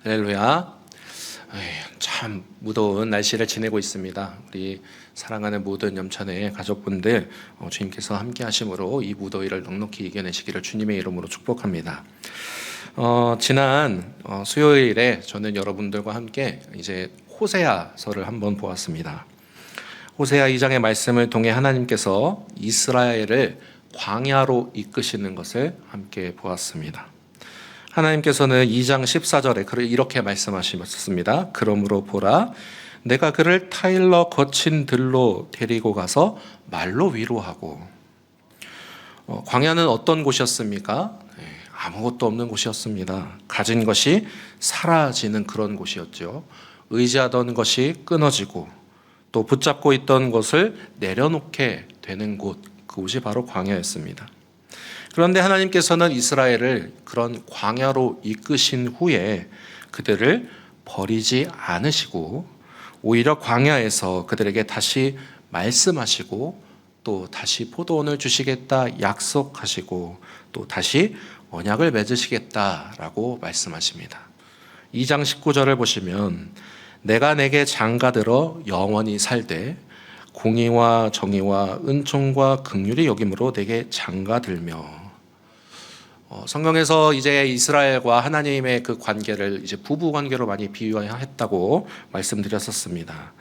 할렐루야. 참 무더운 날씨를 지내고 있습니다. 우리 사랑하는 모든 염천의 가족분들, 주님께서 함께 하심으로 이 무더위를 넉넉히 이겨내시기를 주님의 이름으로 축복합니다. 지난 수요일에 저는 여러분들과 함께 이제 호세아서를 한번 보았습니다. 호세아 2장의 말씀을 통해 하나님께서 이스라엘을 광야로 이끄시는 것을 함께 보았습니다. 하나님께서는 2장 14절에 이렇게 말씀하셨습니다. 그러므로 보라, 내가 그를 타일러 거친 들로 데리고 가서 말로 위로하고. 광야는 어떤 곳이었습니까? 아무것도 없는 곳이었습니다. 가진 것이 사라지는 그런 곳이었죠. 의지하던 것이 끊어지고 또 붙잡고 있던 것을 내려놓게 되는 곳, 그곳이 바로 광야였습니다. 그런데 하나님께서는 이스라엘을 그런 광야로 이끄신 후에 그들을 버리지 않으시고 오히려 광야에서 그들에게 다시 말씀하시고 또 다시 포도원을 주시겠다 약속하시고 또 다시 언약을 맺으시겠다라고 말씀하십니다. 2장 19절을 보시면 내가 내게 장가들어 영원히 살되 공의와 정의와 은총과 긍휼이 여김으로 내게 장가들며. 성경에서 이제 이스라엘과 하나님의 그 관계를 이제 부부 관계로 많이 비유했다고 말씀드렸었습니다.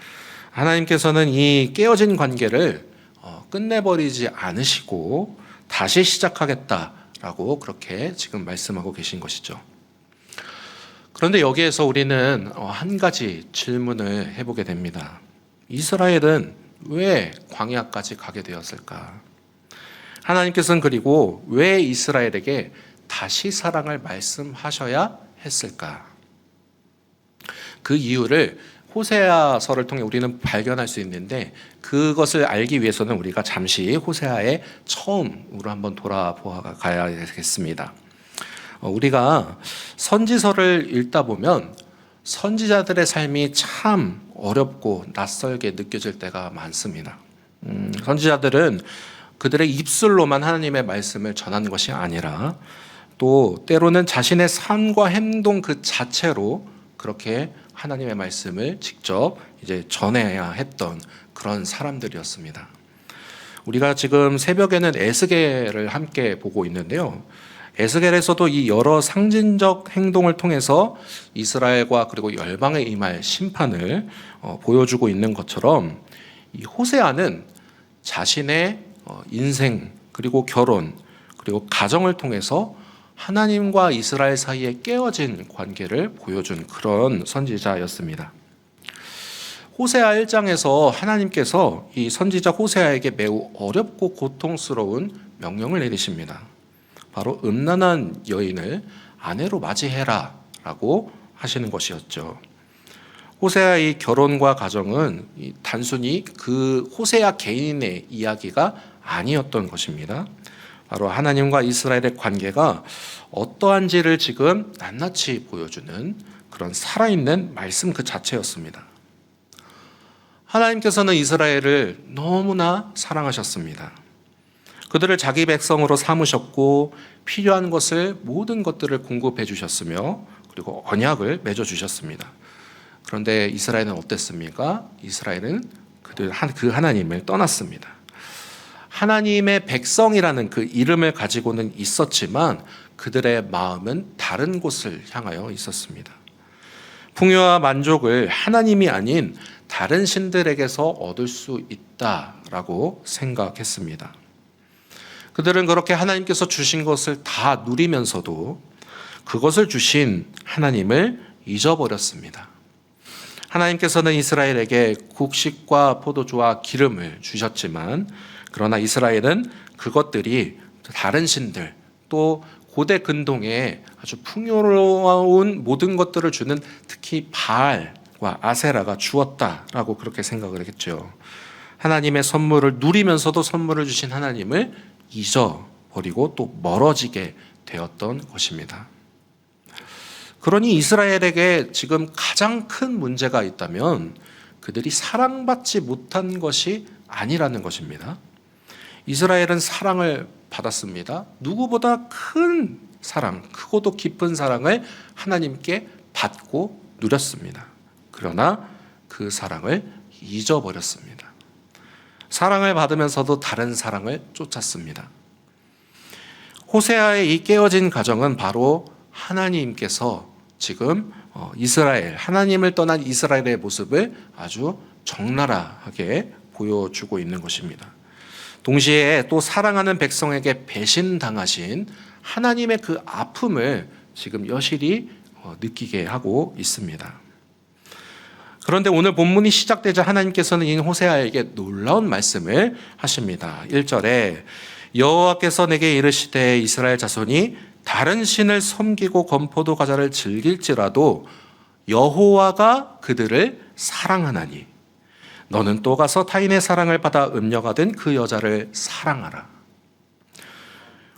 하나님께서는 이 깨어진 관계를 끝내버리지 않으시고 다시 시작하겠다라고 그렇게 지금 말씀하고 계신 것이죠. 그런데 여기에서 우리는 한 가지 질문을 해보게 됩니다. 이스라엘은 왜 광야까지 가게 되었을까? 하나님께서는 그리고 왜 이스라엘에게 다시 사랑을 말씀하셔야 했을까? 그 이유를 호세아서를 통해 우리는 발견할 수 있는데 그것을 알기 위해서는 우리가 잠시 호세아의 처음으로 한번 돌아보아야 되겠습니다. 우리가 선지서를 읽다 보면 선지자들의 삶이 참 어렵고 낯설게 느껴질 때가 많습니다. 선지자들은 그들의 입술로만 하나님의 말씀을 전하는 것이 아니라 또 때로는 자신의 삶과 행동 그 자체로 그렇게 하나님의 말씀을 직접 이제 전해야 했던 그런 사람들이었습니다. 우리가 지금 새벽에는 에스겔을 함께 보고 있는데요. 에스겔에서도 이 여러 상징적 행동을 통해서 이스라엘과 그리고 열방에 임할 심판을 보여주고 있는 것처럼 이 호세아는 자신의 인생 그리고 결혼 그리고 가정을 통해서 하나님과 이스라엘 사이에 깨어진 관계를 보여준 그런 선지자였습니다. 호세아 1장에서 하나님께서 이 선지자 호세아에게 매우 어렵고 고통스러운 명령을 내리십니다. 바로 음란한 여인을 아내로 맞이해라 라고 하시는 것이었죠. 호세아의 결혼과 가정은 단순히 그 호세아 개인의 이야기가 아니었던 것입니다. 바로 하나님과 이스라엘의 관계가 어떠한지를 지금 낱낱이 보여주는 그런 살아있는 말씀 그 자체였습니다. 하나님께서는 이스라엘을 너무나 사랑하셨습니다. 그들을 자기 백성으로 삼으셨고 필요한 것을 모든 것들을 공급해 주셨으며 그리고 언약을 맺어 주셨습니다. 그런데 이스라엘은 어땠습니까? 이스라엘은 그 하나님을 떠났습니다. 하나님의 백성이라는 그 이름을 가지고는 있었지만 그들의 마음은 다른 곳을 향하여 있었습니다. 풍요와 만족을 하나님이 아닌 다른 신들에게서 얻을 수 있다라고 생각했습니다. 그들은 그렇게 하나님께서 주신 것을 다 누리면서도 그것을 주신 하나님을 잊어버렸습니다. 하나님께서는 이스라엘에게 곡식과 포도주와 기름을 주셨지만 그러나 이스라엘은 그것들이 다른 신들 또 고대 근동에 아주 풍요로운 모든 것들을 주는 특히 바알과 아세라가 주었다라고 그렇게 생각을 했죠. 하나님의 선물을 누리면서도 선물을 주신 하나님을 잊어버리고 또 멀어지게 되었던 것입니다. 그러니 이스라엘에게 지금 가장 큰 문제가 있다면 그들이 사랑받지 못한 것이 아니라는 것입니다. 이스라엘은 사랑을 받았습니다. 누구보다 큰 사랑, 크고도 깊은 사랑을 하나님께 받고 누렸습니다. 그러나 그 사랑을 잊어버렸습니다. 사랑을 받으면서도 다른 사랑을 쫓았습니다. 호세아의 이 깨어진 가정은 바로 하나님께서 지금 이스라엘, 하나님을 떠난 이스라엘의 모습을 아주 적나라하게 보여주고 있는 것입니다. 동시에 또 사랑하는 백성에게 배신당하신 하나님의 그 아픔을 지금 여실히 느끼게 하고 있습니다. 그런데 오늘 본문이 시작되자 하나님께서는 이 호세아에게 놀라운 말씀을 하십니다. 1절에 여호와께서 내게 이르시되 이스라엘 자손이 다른 신을 섬기고 건포도 과자를 즐길지라도 여호와가 그들을 사랑하나니 너는 또 가서 타인의 사랑을 받아 음녀가 된 그 여자를 사랑하라.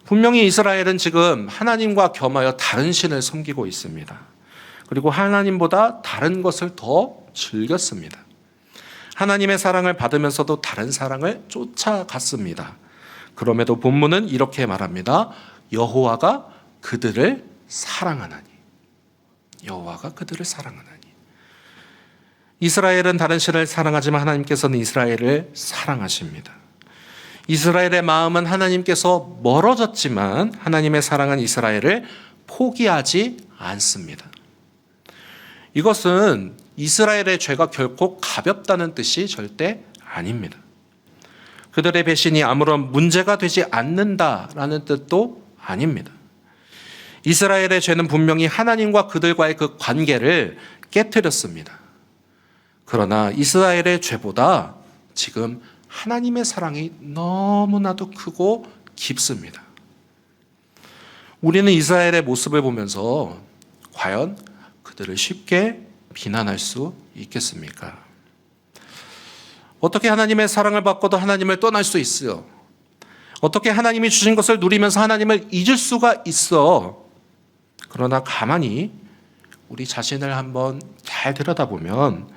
분명히 이스라엘은 지금 하나님과 겸하여 다른 신을 섬기고 있습니다. 그리고 하나님보다 다른 것을 더 즐겼습니다. 하나님의 사랑을 받으면서도 다른 사랑을 쫓아갔습니다. 그럼에도 본문은 이렇게 말합니다. 여호와가 그들을 사랑하나니. 여호와가 그들을 사랑하나니. 이스라엘은 다른 신을 사랑하지만 하나님께서는 이스라엘을 사랑하십니다. 이스라엘의 마음은 하나님께서 멀어졌지만 하나님의 사랑은 이스라엘을 포기하지 않습니다. 이것은 이스라엘의 죄가 결코 가볍다는 뜻이 절대 아닙니다. 그들의 배신이 아무런 문제가 되지 않는다라는 뜻도 아닙니다. 이스라엘의 죄는 분명히 하나님과 그들과의 그 관계를 깨뜨렸습니다. 그러나 이스라엘의 죄보다 지금 하나님의 사랑이 너무나도 크고 깊습니다. 우리는 이스라엘의 모습을 보면서 과연 그들을 쉽게 비난할 수 있겠습니까? 어떻게 하나님의 사랑을 받고도 하나님을 떠날 수 있어요? 어떻게 하나님이 주신 것을 누리면서 하나님을 잊을 수가 있어? 그러나 가만히 우리 자신을 한번 잘 들여다보면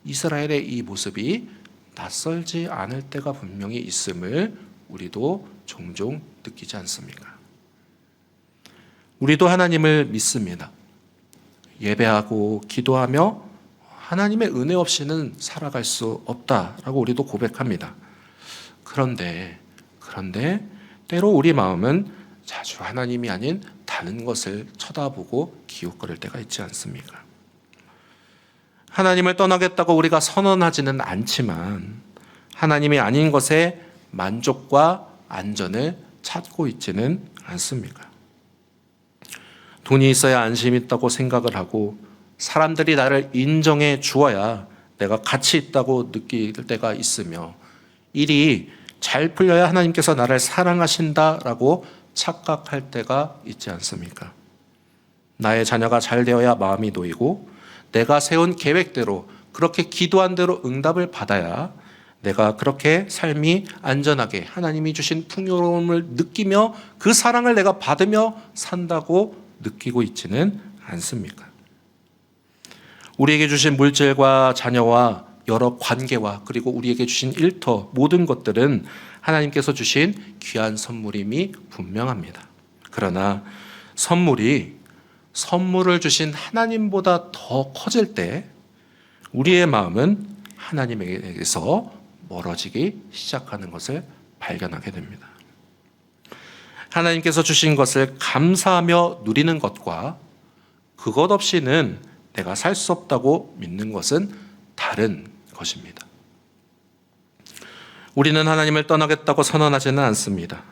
이스라엘의 이 모습이 낯설지 않을 때가 분명히 있음을 우리도 종종 느끼지 않습니까? 우리도 하나님을 믿습니다. 예배하고 기도하며 하나님의 은혜 없이는 살아갈 수 없다라고 우리도 고백합니다. 그런데 때로 우리 마음은 자주 하나님이 아닌 다른 것을 쳐다보고 기웃거릴 때가 있지 않습니까? 하나님을 떠나겠다고 우리가 선언하지는 않지만 하나님이 아닌 것에 만족과 안전을 찾고 있지는 않습니까? 돈이 있어야 안심이 있다고 생각을 하고 사람들이 나를 인정해 주어야 내가 가치 있다고 느낄 때가 있으며 일이 잘 풀려야 하나님께서 나를 사랑하신다라고 착각할 때가 있지 않습니까? 나의 자녀가 잘 되어야 마음이 놓이고 내가 세운 계획대로 그렇게 기도한 대로 응답을 받아야 내가 그렇게 삶이 안전하게 하나님이 주신 풍요로움을 느끼며 그 사랑을 내가 받으며 산다고 느끼고 있지는 않습니까? 우리에게 주신 물질과 자녀와 여러 관계와 그리고 우리에게 주신 일터 모든 것들은 하나님께서 주신 귀한 선물임이 분명합니다. 그러나 선물을 주신 하나님보다 더 커질 때 우리의 마음은 하나님에게서 멀어지기 시작하는 것을 발견하게 됩니다. 하나님께서 주신 것을 감사하며 누리는 것과 그것 없이는 내가 살 수 없다고 믿는 것은 다른 것입니다. 우리는 하나님을 떠나겠다고 선언하지는 않습니다.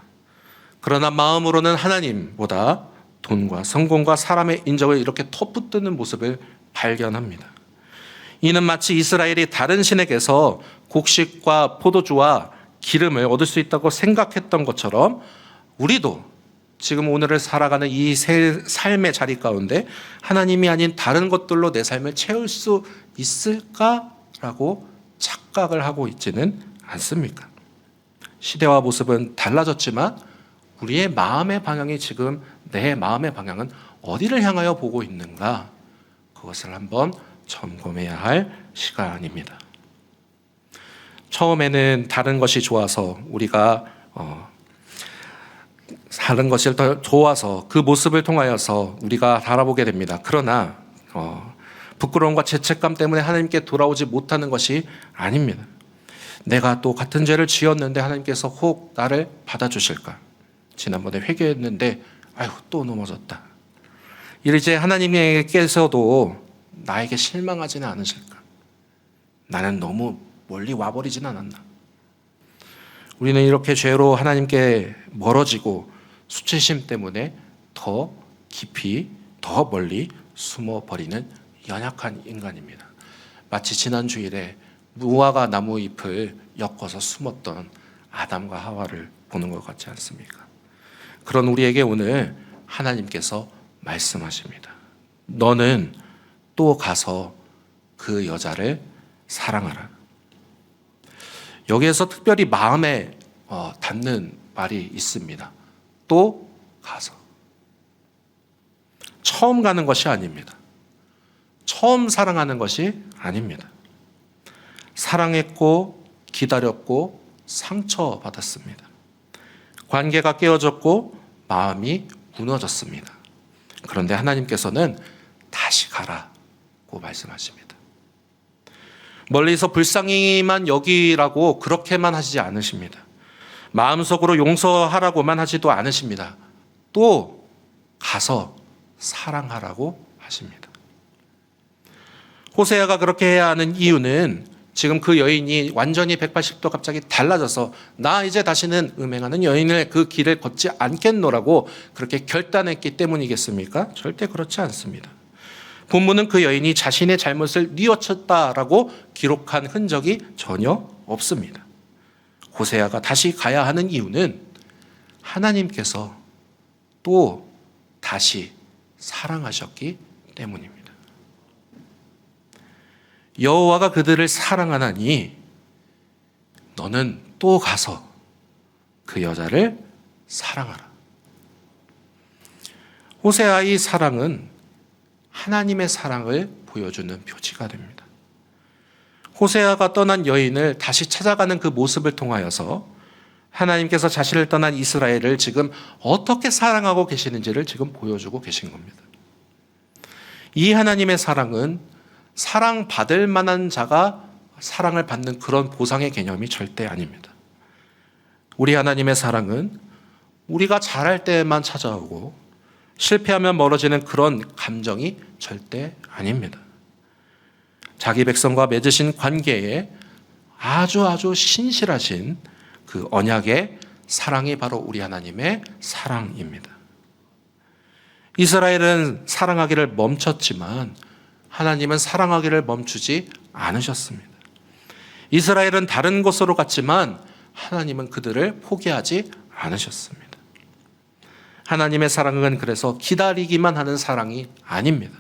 그러나 마음으로는 하나님보다 돈과 성공과 사람의 인정을 이렇게 터붙드는 모습을 발견합니다. 이는 마치 이스라엘이 다른 신에게서 곡식과 포도주와 기름을 얻을 수 있다고 생각했던 것처럼 우리도 지금 오늘을 살아가는 이 삶의 자리 가운데 하나님이 아닌 다른 것들로 내 삶을 채울 수 있을까라고 착각을 하고 있지는 않습니까? 시대와 모습은 달라졌지만 우리의 마음의 방향이 지금 내 마음의 방향은 어디를 향하여 보고 있는가? 그것을 한번 점검해야 할 시간입니다. 처음에는 다른 것이 좋아서 우리가 다른 것이 더 좋아서 그 모습을 통하여서 우리가 바라보게 됩니다. 그러나 부끄러움과 죄책감 때문에 하나님께 돌아오지 못하는 것이 아닙니다. 내가 또 같은 죄를 지었는데 하나님께서 혹 나를 받아주실까? 지난번에 회개했는데 아유 또 넘어졌다. 이제 하나님께서도 나에게 실망하지는 않으실까? 나는 너무 멀리 와버리진 않았나? 우리는 이렇게 죄로 하나님께 멀어지고 수치심 때문에 더 깊이 더 멀리 숨어버리는 연약한 인간입니다. 마치 지난 주일에 무화과 나무 잎을 엮어서 숨었던 아담과 하와를 보는 것 같지 않습니까? 그런 우리에게 오늘 하나님께서 말씀하십니다. 너는 또 가서 그 여자를 사랑하라. 여기에서 특별히 마음에 닿는 말이 있습니다. 또 가서. 처음 가는 것이 아닙니다. 처음 사랑하는 것이 아닙니다. 사랑했고 기다렸고 상처받았습니다. 관계가 깨어졌고 마음이 무너졌습니다. 그런데 하나님께서는 다시 가라고 말씀하십니다. 멀리서 불쌍히만 여기라고 그렇게만 하시지 않으십니다. 마음속으로 용서하라고만 하지도 않으십니다. 또 가서 사랑하라고 하십니다. 호세아가 그렇게 해야 하는 이유는 지금 그 여인이 완전히 180도 갑자기 달라져서 나 이제 다시는 음행하는 여인의 그 길을 걷지 않겠노라고 그렇게 결단했기 때문이겠습니까? 절대 그렇지 않습니다. 본문은 그 여인이 자신의 잘못을 뉘우쳤다라고 기록한 흔적이 전혀 없습니다. 호세아가 다시 가야 하는 이유는 하나님께서 또 다시 사랑하셨기 때문입니다. 여호와가 그들을 사랑하나니 너는 또 가서 그 여자를 사랑하라. 호세아의 사랑은 하나님의 사랑을 보여주는 표지가 됩니다. 호세아가 떠난 여인을 다시 찾아가는 그 모습을 통하여서 하나님께서 자신을 떠난 이스라엘을 지금 어떻게 사랑하고 계시는지를 지금 보여주고 계신 겁니다. 이 하나님의 사랑은 사랑받을 만한 자가 사랑을 받는 그런 보상의 개념이 절대 아닙니다. 우리 하나님의 사랑은 우리가 잘할 때만 찾아오고 실패하면 멀어지는 그런 감정이 절대 아닙니다. 자기 백성과 맺으신 관계에 아주 신실하신 그 언약의 사랑이 바로 우리 하나님의 사랑입니다. 이스라엘은 사랑하기를 멈췄지만 하나님은 사랑하기를 멈추지 않으셨습니다. 이스라엘은 다른 곳으로 갔지만 하나님은 그들을 포기하지 않으셨습니다. 하나님의 사랑은 그래서 기다리기만 하는 사랑이 아닙니다.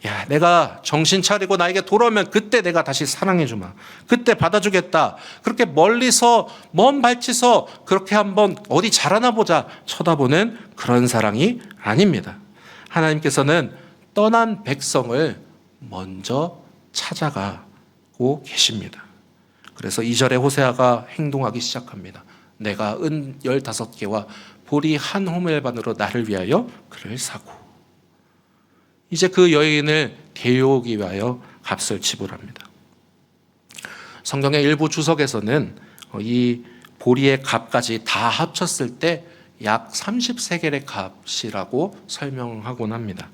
야, 내가 정신 차리고 나에게 돌아오면 그때 내가 다시 사랑해 주마. 그때 받아주겠다. 그렇게 멀리서 먼 발치서 그렇게 한번 어디 잘하나 보자 쳐다보는 그런 사랑이 아닙니다. 하나님께서는 떠난 백성을 먼저 찾아가고 계십니다. 그래서 2절에 호세아가 행동하기 시작합니다. 내가 은 15개와 보리 한 호멜반으로 나를 위하여 그를 사고 이제 그 여인을 데려오기 위하여 값을 지불합니다. 성경의 일부 주석에서는 이 보리의 값까지 다 합쳤을 때 약 30세겔의 값이라고 설명하곤 합니다.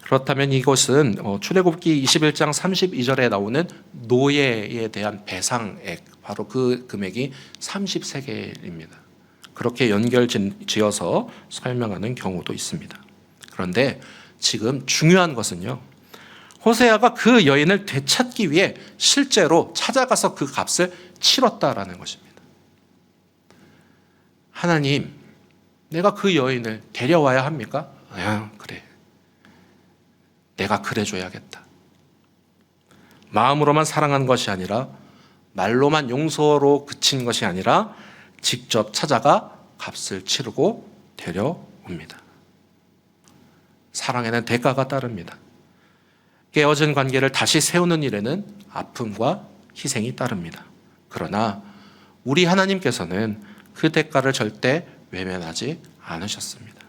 그렇다면 이것은 출애굽기 21장 32절에 나오는 노예에 대한 배상액, 바로 그 금액이 30세겔입니다. 그렇게 연결지어서 설명하는 경우도 있습니다. 그런데 지금 중요한 것은요, 호세아가 그 여인을 되찾기 위해 실제로 찾아가서 그 값을 치렀다라는 것입니다. 하나님, 내가 그 여인을 데려와야 합니까? 그래. 내가 그래줘야겠다. 마음으로만 사랑한 것이 아니라 말로만 용서로 그친 것이 아니라 직접 찾아가 값을 치르고 데려옵니다. 사랑에는 대가가 따릅니다. 깨어진 관계를 다시 세우는 일에는 아픔과 희생이 따릅니다. 그러나 우리 하나님께서는 그 대가를 절대 외면하지 않으셨습니다.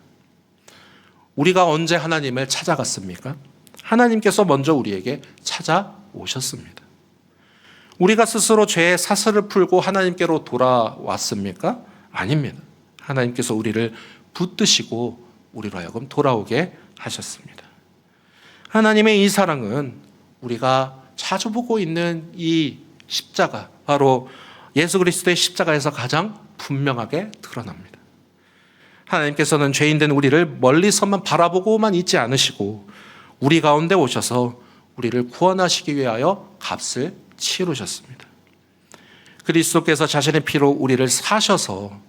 우리가 언제 하나님을 찾아갔습니까? 하나님께서 먼저 우리에게 찾아오셨습니다. 우리가 스스로 죄의 사슬을 풀고 하나님께로 돌아왔습니까? 아닙니다. 하나님께서 우리를 붙드시고 우리로 하여금 돌아오게 하셨습니다. 하나님의 이 사랑은 우리가 자주 보고 있는 이 십자가, 바로 예수 그리스도의 십자가에서 가장 분명하게 드러납니다. 하나님께서는 죄인된 우리를 멀리서만 바라보고만 있지 않으시고 우리 가운데 오셔서 우리를 구원하시기 위하여 값을 치르셨습니다. 그리스도께서 자신의 피로 우리를 사셔서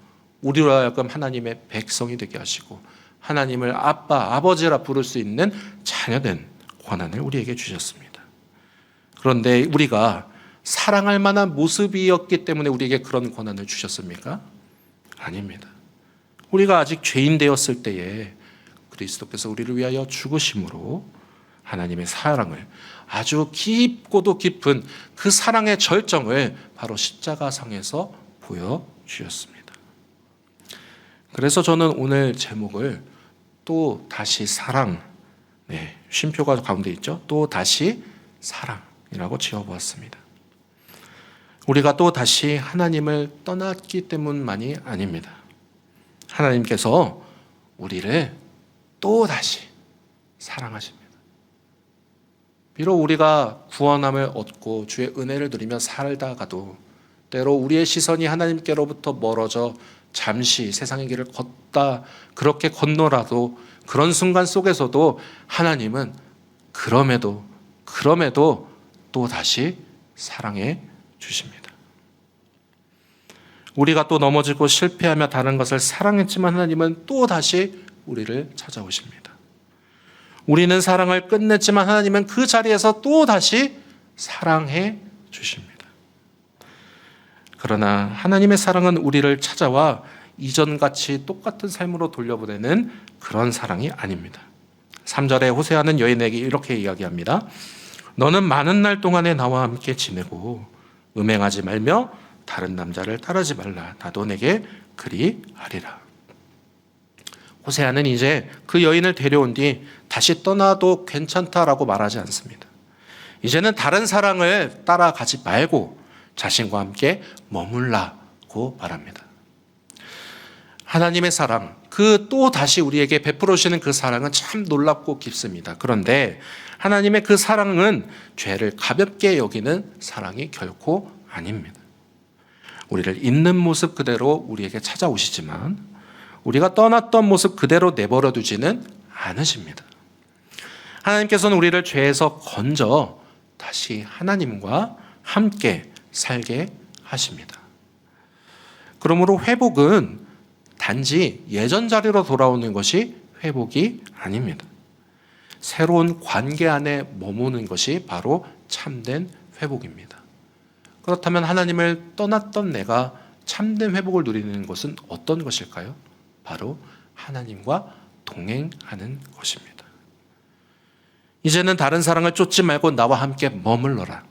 우리로 하여금 하나님의 백성이 되게 하시고 하나님을 아빠, 아버지라 부를 수 있는 자녀된 권한을 우리에게 주셨습니다. 그런데 우리가 사랑할 만한 모습이었기 때문에 우리에게 그런 권한을 주셨습니까? 아닙니다. 우리가 아직 죄인 되었을 때에 그리스도께서 우리를 위하여 죽으심으로 하나님의 사랑을, 아주 깊고도 깊은 그 사랑의 절정을 바로 십자가상에서 보여주셨습니다. 그래서 저는 오늘 제목을 또 다시 사랑, 쉼표가 가운데 있죠. 또 다시 사랑이라고 지어보았습니다. 우리가 또 다시 하나님을 떠났기 때문만이 아닙니다. 하나님께서 우리를 또 다시 사랑하십니다. 비록 우리가 구원함을 얻고 주의 은혜를 누리며 살다가도 때로 우리의 시선이 하나님께로부터 멀어져 잠시 세상의 길을 걷다 그렇게 건너라도 그런 순간 속에서도 하나님은 그럼에도 또 다시 사랑해 주십니다. 우리가 또 넘어지고 실패하며 다른 것을 사랑했지만 하나님은 또 다시 우리를 찾아오십니다. 우리는 사랑을 끝냈지만 하나님은 그 자리에서 또 다시 사랑해 주십니다. 그러나 하나님의 사랑은 우리를 찾아와 이전같이 똑같은 삶으로 돌려보내는 그런 사랑이 아닙니다. 3절에 호세아는 여인에게 이렇게 이야기합니다. 너는 많은 날 동안에 나와 함께 지내고 음행하지 말며 다른 남자를 따르지 말라. 나도 내게 그리하리라. 호세아는 이제 그 여인을 데려온 뒤 다시 떠나도 괜찮다라고 말하지 않습니다. 이제는 다른 사랑을 따라가지 말고 자신과 함께 머물라고 말합니다. 하나님의 사랑, 그 또 다시 우리에게 베풀어 주시는 그 사랑은 참 놀랍고 깊습니다. 그런데 하나님의 그 사랑은 죄를 가볍게 여기는 사랑이 결코 아닙니다. 우리를 있는 모습 그대로 우리에게 찾아오시지만 우리가 떠났던 모습 그대로 내버려 두지는 않으십니다. 하나님께서는 우리를 죄에서 건져 다시 하나님과 함께 살게 하십니다. 그러므로 회복은 단지 예전 자리로 돌아오는 것이 회복이 아닙니다. 새로운 관계 안에 머무는 것이 바로 참된 회복입니다. 그렇다면 하나님을 떠났던 내가 참된 회복을 누리는 것은 어떤 것일까요? 바로 하나님과 동행하는 것입니다. 이제는 다른 사랑을 쫓지 말고 나와 함께 머물러라.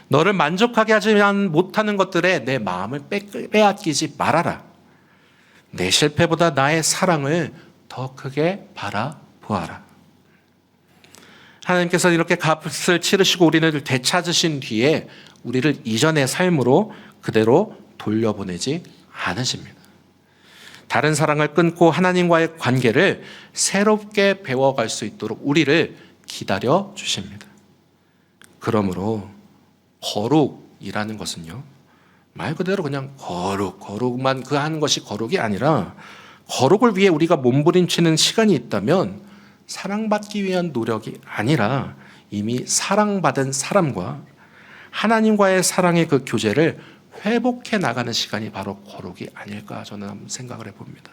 너를 만족하게 하지 못하는 것들에 내 마음을 빼앗기지 말아라. 내 실패보다 나의 사랑을 더 크게 바라보아라. 하나님께서 이렇게 값을 치르시고 우리를 되찾으신 뒤에 우리를 이전의 삶으로 그대로 돌려보내지 않으십니다. 다른 사랑을 끊고 하나님과의 관계를 새롭게 배워갈 수 있도록 우리를 기다려 주십니다. 그러므로 거룩이라는 것은요, 말 그대로 그냥 거룩만 그 하는 것이 거룩이 아니라 거룩을 위해 우리가 몸부림치는 시간이 있다면 사랑받기 위한 노력이 아니라 이미 사랑받은 사람과 하나님과의 사랑의 그 교제를 회복해 나가는 시간이 바로 거룩이 아닐까 저는 한번 생각을 해봅니다.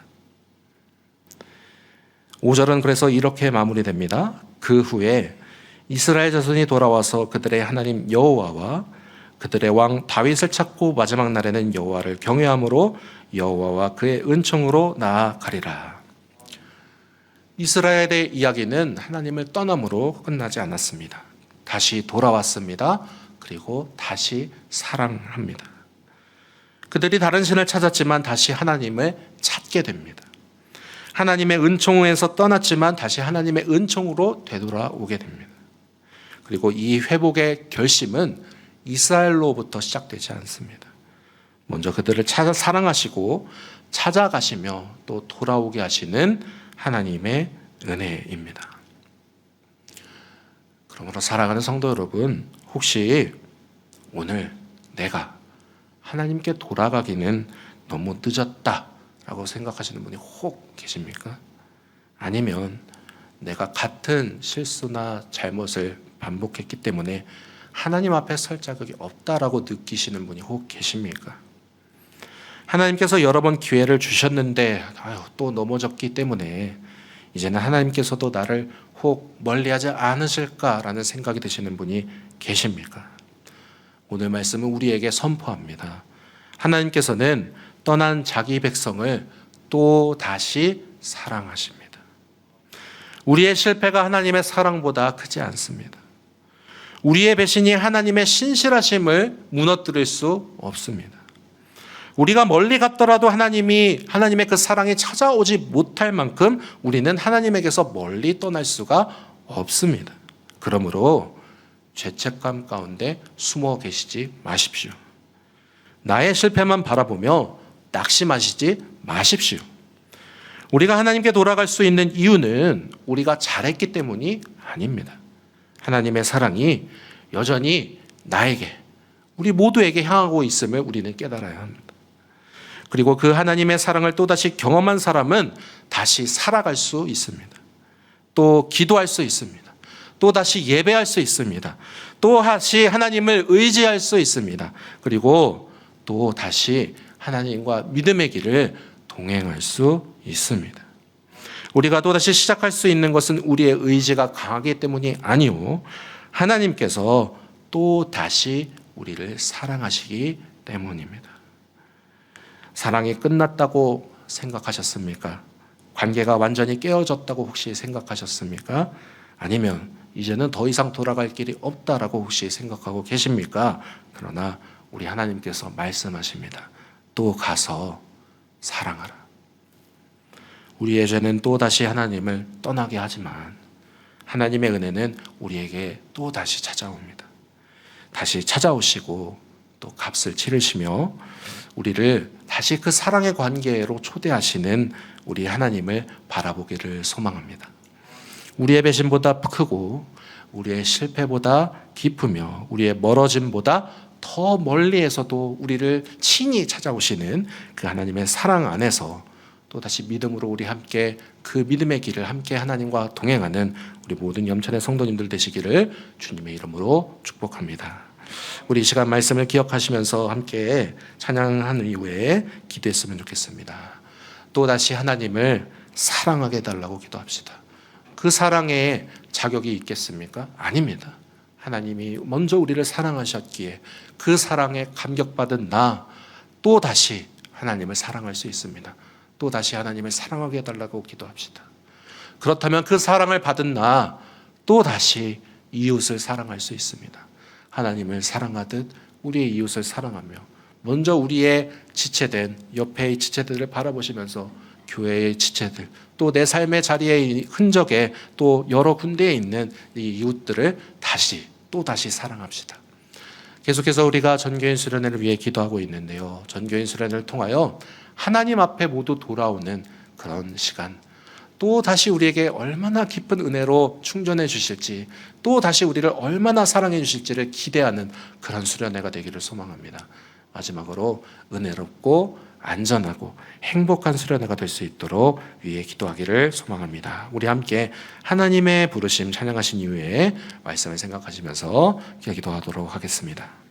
5절은 그래서 이렇게 마무리됩니다. 그 후에 이스라엘 자손이 돌아와서 그들의 하나님 여호와와 그들의 왕 다윗을 찾고 마지막 날에는 여호와를 경외함으로 여호와와 그의 은총으로 나아가리라. 이스라엘의 이야기는 하나님을 떠남으로 끝나지 않았습니다. 다시 돌아왔습니다. 그리고 다시 사랑합니다. 그들이 다른 신을 찾았지만 다시 하나님을 찾게 됩니다. 하나님의 은총에서 떠났지만 다시 하나님의 은총으로 되돌아오게 됩니다. 그리고 이 회복의 결심은 이스라엘로부터 시작되지 않습니다. 먼저 그들을 사랑하시고 찾아가시며 또 돌아오게 하시는 하나님의 은혜입니다. 그러므로 사랑하는 성도 여러분, 혹시 오늘 내가 하나님께 돌아가기는 너무 늦었다라고 생각하시는 분이 혹 계십니까? 아니면 내가 같은 실수나 잘못을 반복했기 때문에 하나님 앞에 설 자격이 없다라고 느끼시는 분이 혹 계십니까? 하나님께서 여러 번 기회를 주셨는데 또 넘어졌기 때문에 이제는 하나님께서도 나를 혹 멀리하지 않으실까라는 생각이 드시는 분이 계십니까? 오늘 말씀은 우리에게 선포합니다. 하나님께서는 떠난 자기 백성을 또 다시 사랑하십니다. 우리의 실패가 하나님의 사랑보다 크지 않습니다. 우리의 배신이 하나님의 신실하심을 무너뜨릴 수 없습니다. 우리가 멀리 갔더라도 하나님의 그 사랑이 찾아오지 못할 만큼 우리는 하나님에게서 멀리 떠날 수가 없습니다. 그러므로 죄책감 가운데 숨어 계시지 마십시오. 나의 실패만 바라보며 낙심하시지 마십시오. 우리가 하나님께 돌아갈 수 있는 이유는 우리가 잘했기 때문이 아닙니다. 하나님의 사랑이 여전히 나에게, 우리 모두에게 향하고 있음을 우리는 깨달아야 합니다. 그리고 그 하나님의 사랑을 또다시 경험한 사람은 다시 살아갈 수 있습니다. 또 기도할 수 있습니다. 또 다시 예배할 수 있습니다. 또 다시 하나님을 의지할 수 있습니다. 그리고 또 다시 하나님과 믿음의 길을 동행할 수 있습니다. 우리가 또다시 시작할 수 있는 것은 우리의 의지가 강하기 때문이 아니오, 하나님께서 또 다시 우리를 사랑하시기 때문입니다. 사랑이 끝났다고 생각하셨습니까? 관계가 완전히 깨어졌다고 혹시 생각하셨습니까? 아니면 이제는 더 이상 돌아갈 길이 없다라고 혹시 생각하고 계십니까? 그러나 우리 하나님께서 말씀하십니다. 또 가서 사랑하라. 우리의 죄는 또 다시 하나님을 떠나게 하지만 하나님의 은혜는 우리에게 또 다시 찾아옵니다. 다시 찾아오시고 또 값을 치르시며 우리를 다시 그 사랑의 관계로 초대하시는 우리 하나님을 바라보기를 소망합니다. 우리의 배신보다 크고 우리의 실패보다 깊으며 우리의 멀어짐보다 더 멀리에서도 우리를 친히 찾아오시는 그 하나님의 사랑 안에서 또다시 믿음으로 우리 함께 그 믿음의 길을 함께 하나님과 동행하는 우리 모든 염천의 성도님들 되시기를 주님의 이름으로 축복합니다. 우리 이 시간 말씀을 기억하시면서 함께 찬양한 이후에 기도했으면 좋겠습니다. 또다시 하나님을 사랑하게 해달라고 기도합시다. 그 사랑에 자격이 있겠습니까? 아닙니다. 하나님이 먼저 우리를 사랑하셨기에 그 사랑에 감격받은 나 또다시 하나님을 사랑할 수 있습니다. 또다시 하나님을 사랑하게 해달라고 기도합시다. 그렇다면 그 사랑을 받은 나 또다시 이웃을 사랑할 수 있습니다. 하나님을 사랑하듯 우리의 이웃을 사랑하며 먼저 우리의 지체된 옆의 지체들을 바라보시면서 교회의 지체들 또 내 삶의 자리의 흔적에 또 여러 군데에 있는 이 이웃들을 또다시 사랑합시다. 계속해서 우리가 전교인 수련회를 위해 기도하고 있는데요. 전교인 수련회를 통하여 하나님 앞에 모두 돌아오는 그런 시간, 또 다시 우리에게 얼마나 깊은 은혜로 충전해 주실지, 또 다시 우리를 얼마나 사랑해 주실지를 기대하는 그런 수련회가 되기를 소망합니다. 마지막으로 은혜롭고 안전하고 행복한 수련회가 될 수 있도록 위에 기도하기를 소망합니다. 우리 함께 하나님의 부르심 찬양하신 이후에 말씀을 생각하시면서 기도하도록 하겠습니다.